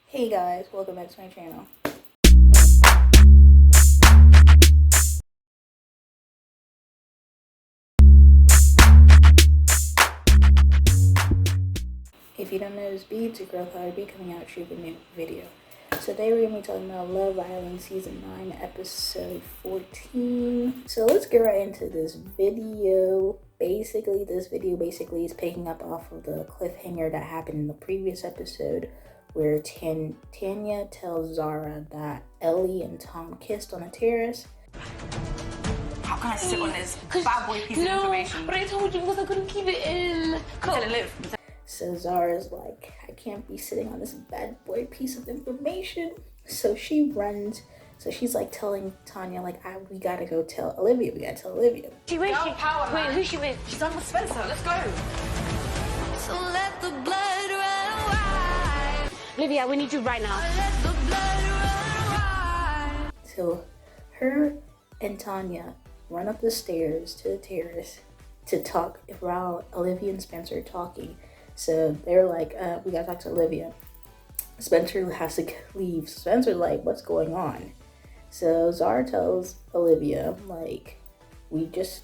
Hey guys, welcome back to my channel. If you don't know, it's B, it's your girl KylerB coming out with a new video. So today we're going to be talking about Love Island Season 9, Episode 14. So let's get right into this video. Basically, this video is picking up off of the cliffhanger that happened in the previous episode, where Tanya tells Zara that Ellie and Tom kissed on a terrace. How can I sit on this bad boy piece of information? But I told you because I couldn't keep it in. Let it live. So Zara's like, I can't be sitting on this bad boy piece of information. So she runs. So she's like telling Tanya, like, we gotta go tell Olivia. We gotta tell Olivia. Wait, who's she with? She's done with Spencer. Let's go. So let the blood run wild. Olivia, we need you right now. Let the blood run wild. So her and Tanya run up the stairs to the terrace to talk while Olivia and Spencer are talking. So they're like, we gotta talk to Olivia. Spencer has to leave. Spencer's like, what's going on? So Zara tells Olivia, like,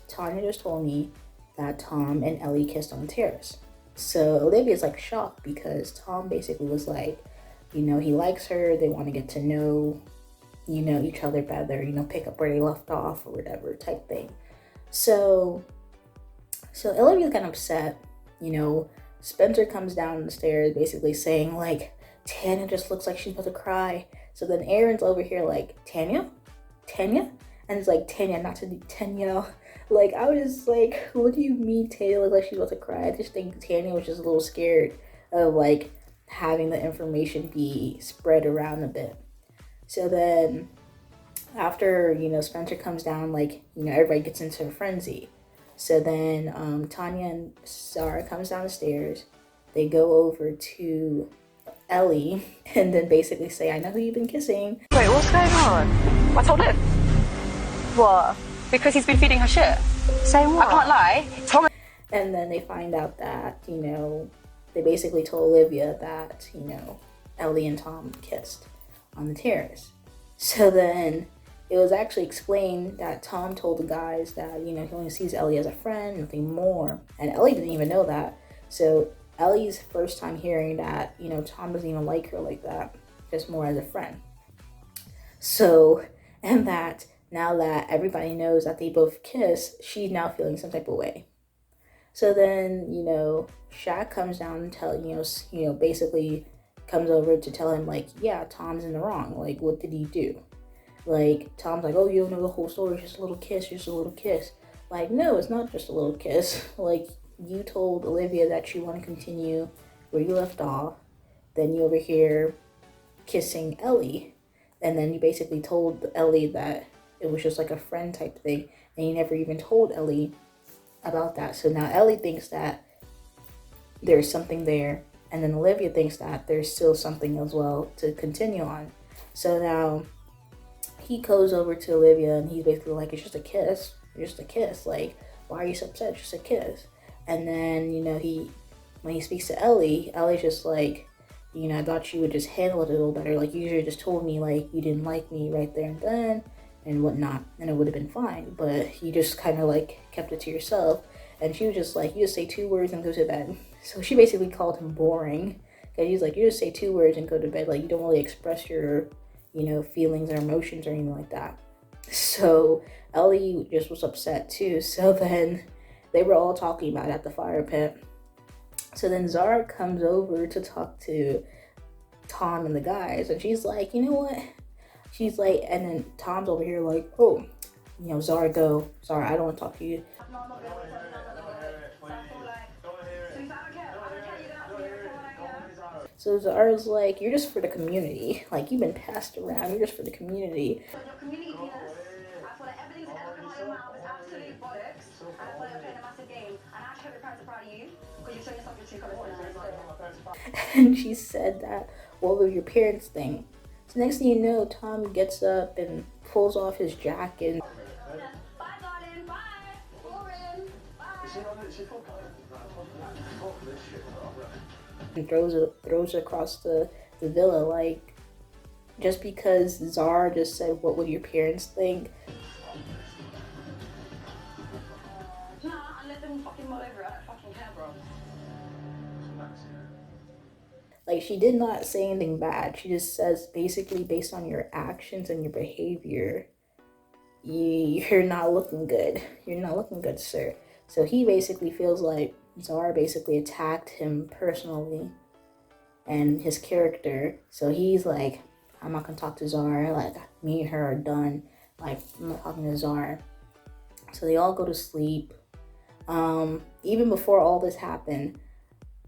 Tanya just told me that Tom and Ellie kissed on the terrace. So Olivia's like shocked because Tom basically was like, he likes her. They want to get to know, each other better, pick up where they left off or whatever type thing. So Olivia's kind of upset, Spencer comes down the stairs basically saying like, Tanya just looks like she's about to cry. So then Aaron's over here like, Tanya? And it's like, Tanya, not to Tanya. Like, I was just like, what do you mean Tanya looks like she's about to cry? I just think Tanya was just a little scared of like having the information be spread around a bit. So then after, Spencer comes down, like, everybody gets into a frenzy. So then Tanya and Zara comes down the stairs. They go over to Ellie and then basically say, I know who you've been kissing. Wait, what's going on? I told Liv. What? Because he's been feeding her shit. Saying what? I can't lie. Tom. And then they find out that, they basically told Olivia that, Ellie and Tom kissed on the terrace. So then it was actually explained that Tom told the guys that, he only sees Ellie as a friend, nothing more. And Ellie didn't even know that. So Ellie's first time hearing that, Tom doesn't even like her like that, just more as a friend. So, and that now that everybody knows that they both kiss, she's now feeling some type of way. So then, Shaq comes down and basically comes over to tell him like, yeah, Tom's in the wrong. Like, what did he do? Like, Tom's like, oh, you don't know the whole story, just a little kiss. Like, no, it's not just a little kiss. Like, you told Olivia that you want to continue where you left off. Then you over here kissing Ellie. And then you basically told Ellie that it was just like a friend type thing. And you never even told Ellie about that. So now Ellie thinks that there's something there. And then Olivia thinks that there's still something as well to continue on. So now he goes over to Olivia and he's basically like, it's just a kiss. Like, why are you so upset? It's just a kiss. And then, when he speaks to Ellie, Ellie's just like, I thought you would just handle it a little better. Like, you should have just told me, like, you didn't like me right there and then and whatnot. And it would have been fine. But you just kind of, like, kept it to yourself. And she was just like, you just say 2 words and go to bed. So she basically called him boring. Because he's like, you just say 2 words and go to bed. Like, you don't really express your, feelings or emotions or anything like that. So Ellie just was upset too. So then they were all talking about it at the fire pit. So then Zara comes over to talk to Tom and the guys. And she's like, you know what? She's like, and then Tom's over here like, oh, Zara, go. Zara, I don't want to talk to you. So Zara's like, you're just for the community. Like, you've been passed around. You're just for the community. Your community penis, I feel like everything that's ever come out of your mouth is absolute bollocks. And I feel like you're playing a massive game. And I actually hope your parents are proud of you because you're showing yourself your true colours. And she said that, what will your parents think? So next thing you know, Tom gets up and pulls off his jacket. Bye, darling. Bye. Boring. Bye. and throws it across the villa. Like, just because Zara just said, "What would your parents think?" Nah, and let them fucking mull over it. I don't fucking care, bro. Like, she did not say anything bad. She just says, basically, based on your actions and your behavior, you're not looking good. You're not looking good, sir. So he basically feels like Zara basically attacked him personally and his character. So he's like, I'm not gonna talk to Zara. Like, me and her are done. Like, I'm not talking to Zara. So they all go to sleep. Even before all this happened,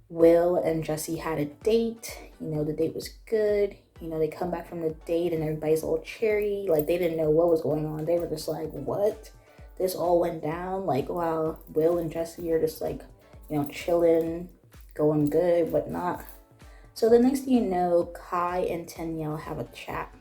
Will and Jesse had a date. You know, the date was good. You know, they come back from the date and everybody's all cheery. Like, they didn't know what was going on. They were just like, what? This all went down? Like, wow, Will and Jesse are just like, you know, chilling, going good, whatnot. So the next thing you know, Kai and Danielle have a chat.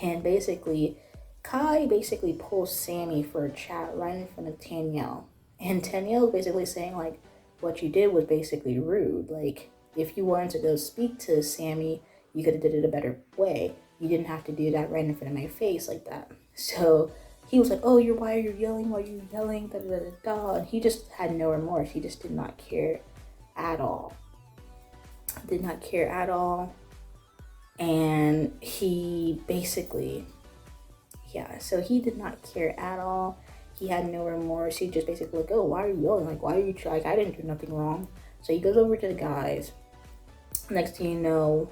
And basically, Kai basically pulls Sammy for a chat right in front of Danielle. And Danielle is basically saying, like, what you did was basically rude. Like, if you wanted to go speak to Sammy, you could have did it a better way. You didn't have to do that right in front of my face like that. So he was like, oh, why are you yelling? Why are you yelling? Da, da, da, da. And he just had no remorse. He just did not care at all. Did not care at all. And he basically, so he did not care at all. He had no remorse. He just basically like, oh, why are you yelling? Like, why are you like, I didn't do nothing wrong. So he goes over to the guys. Next thing you know,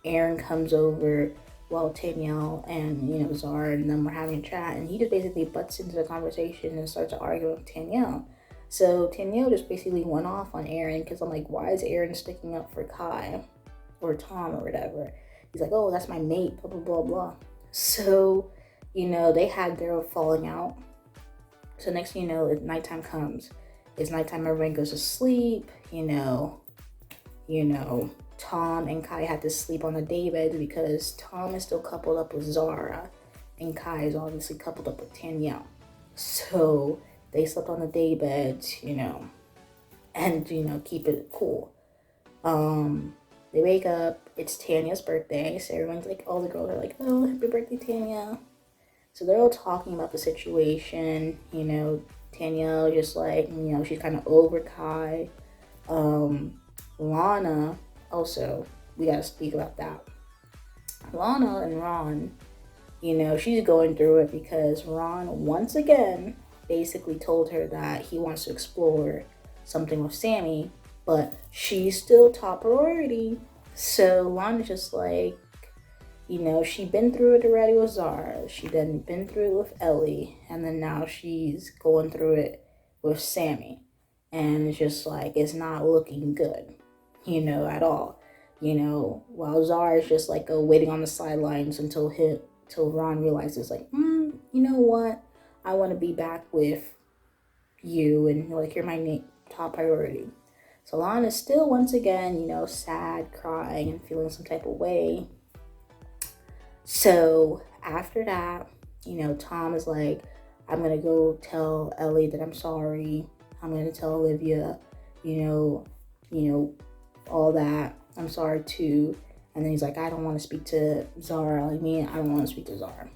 Aaron comes over while Danielle and, you know, Zara and them were having a chat. And he just basically butts into the conversation and starts arguing with Danielle. So Danielle just basically went off on Aaron because I'm like, why is Aaron sticking up for Kai or Tom or whatever? He's like, oh, that's my mate, blah, blah, blah, blah. So, you know, they had their falling out. So next thing you know, nighttime comes. It's nighttime, everyone goes to sleep. You know, Tom and Kai had to sleep on the daybed because Tom is still coupled up with Zara and Kai is obviously coupled up with Danielle. So they slept on the daybed, you know, and, you know, keep it cool. They wake up, it's Tanya's birthday, so everyone's like, all the girls are like, oh, happy birthday, Tanya. So they're all talking about the situation, you know, Danielle just like, you know, she's kind of over Kai. Lana, also, we gotta speak about that. Lana and Ron, you know, she's going through it because Ron, once again, basically told her that he wants to explore something with Sammy, but she's still top priority. So Lana's just like, you know, she'd been through it already with Zara. She then been through it with Ellie. And then now she's going through it with Sammy. And it's just like, it's not looking good, you know, at all. You know, while Zara's just like waiting on the sidelines until Ron realizes like, you know what? I want to be back with you. And like, you're my top priority. So Lana's still once again, you know, sad, crying, and feeling some type of way. So after that, you know, Tom is like, I'm going to go tell Ellie that I'm sorry. I'm going to tell Olivia, you know, all that. I'm sorry too. And then he's like, I don't want to speak to Zara. I don't want to speak to Zara.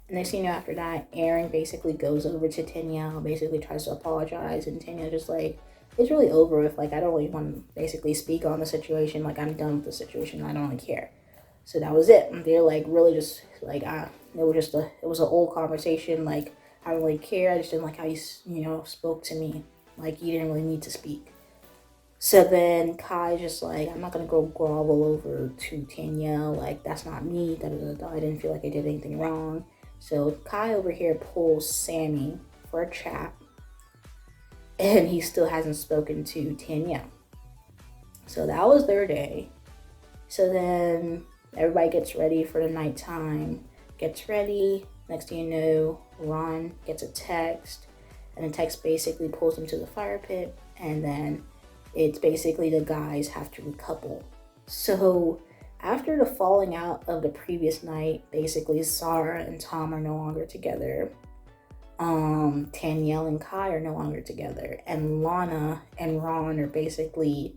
And next thing you know, after that, Aaron basically goes over to Danielle, basically tries to apologize. And Danielle just like, it's really over with. Like, I don't really want to basically speak on the situation. Like, I'm done with the situation. I don't really care. So that was it. They're like really just like, it was an old conversation. Like, I don't really care. I just didn't like how you, you know, spoke to me. Like, you didn't really need to speak. So then Kai's just like, I'm not going to go grovel over to Danielle. Like, that's not me. Da, da, da, da. I didn't feel like I did anything wrong. So Kai over here pulls Sammy for a chat. And he still hasn't spoken to Danielle. So that was their day. So then everybody gets ready for the nighttime. Gets ready. Next thing you know, Ron gets a text. And the text basically pulls him to the fire pit. And then it's basically the guys have to recouple. So after the falling out of the previous night, basically Zara and Tom are no longer together. Danielle and Kai are no longer together, and Lana and Ron are basically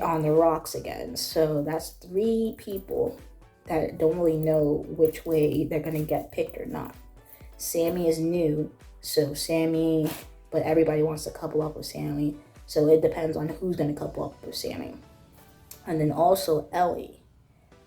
on the rocks again. So that's 3 people that don't really know which way they're gonna get picked or not. Sammy is new, so Sammy, but everybody wants to couple up with Sammy, so it depends on who's gonna couple up with Sammy. And then also Ellie.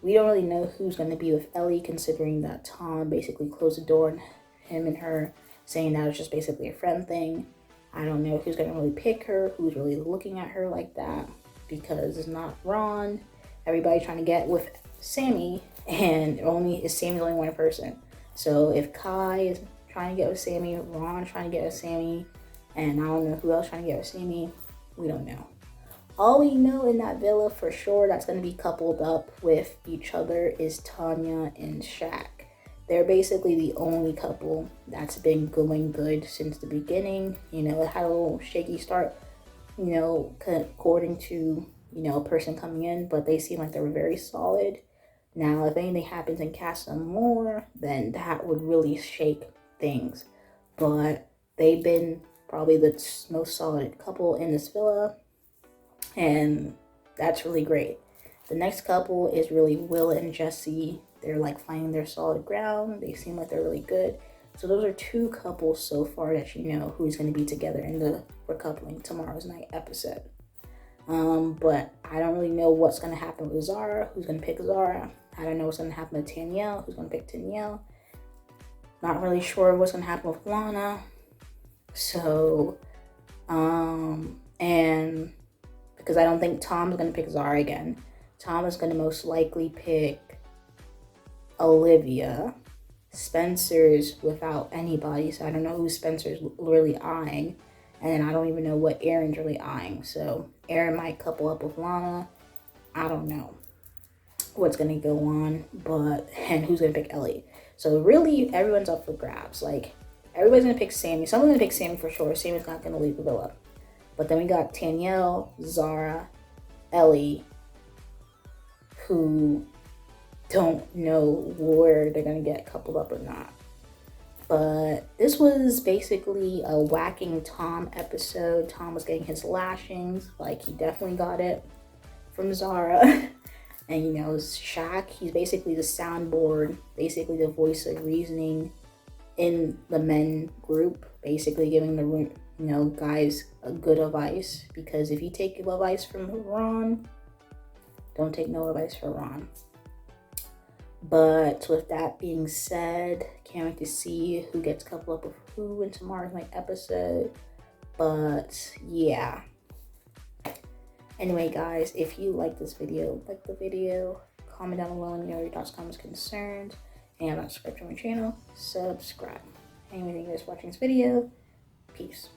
We don't really know who's gonna be with Ellie, considering that Tom basically closed the door on him and her, saying that it's just basically a friend thing. I don't know who's gonna really pick her, who's really looking at her like that, because it's not Ron. Everybody trying to get with Sammy, and Sammy's only one person. So if Kai is trying to get with Sammy, Ron trying to get with Sammy, and I don't know who else trying to get with Sammy, we don't know. All we know in that villa for sure that's going to be coupled up with each other is Tanya and Shaq. They're basically the only couple that's been going good since the beginning. You know, it had a little shaky start, you know, according to, you know, a person coming in, but they seem like they were very solid. Now, if anything happens and cast them more, then that would really shake things. But they've been probably the most solid couple in this villa, and that's really great. The next couple is really Will and Jesse. They're like finding their solid ground. They seem like they're really good. So those are 2 couples so far that you know who's going to be together in the Recoupling tomorrow's night episode. But I don't really know what's going to happen with Zara. Who's going to pick Zara? I don't know what's going to happen with Danielle. Who's going to pick Danielle? Not really sure what's going to happen with Lana. So, and because I don't think Tom's going to pick Zara again. Tom is going to most likely pick Olivia. Spencer's without anybody, so I don't know who Spencer's really eyeing. And then I don't even know what Aaron's really eyeing. So Aaron might couple up with Lana. I don't know what's going to go on, and who's going to pick Ellie. So really, everyone's up for grabs. Like, everybody's going to pick Sammy. Someone's going to pick Sammy for sure. Sammy's not going to leave the villa. But then we got Danielle, Zara, Ellie, who don't know where they're going to get coupled up or not. But this was basically a whacking Tom episode. Tom was getting his lashings. Like, he definitely got it from Zara. And, you know, Shaq, he's basically the soundboard, basically the voice of reasoning in the men group, basically giving the, you know, guys a good advice. Because if you take advice from Ron, don't take no advice from Ron. But with that being said, can't wait to see who gets coupled up with who in tomorrow's night episode. But yeah. Anyway, guys, if you like this video, like the video, comment down below and let me know your thoughts, comments, concerns, and if you're not subscribed to my channel, subscribe. Anyway, thank you guys for watching this video. Peace.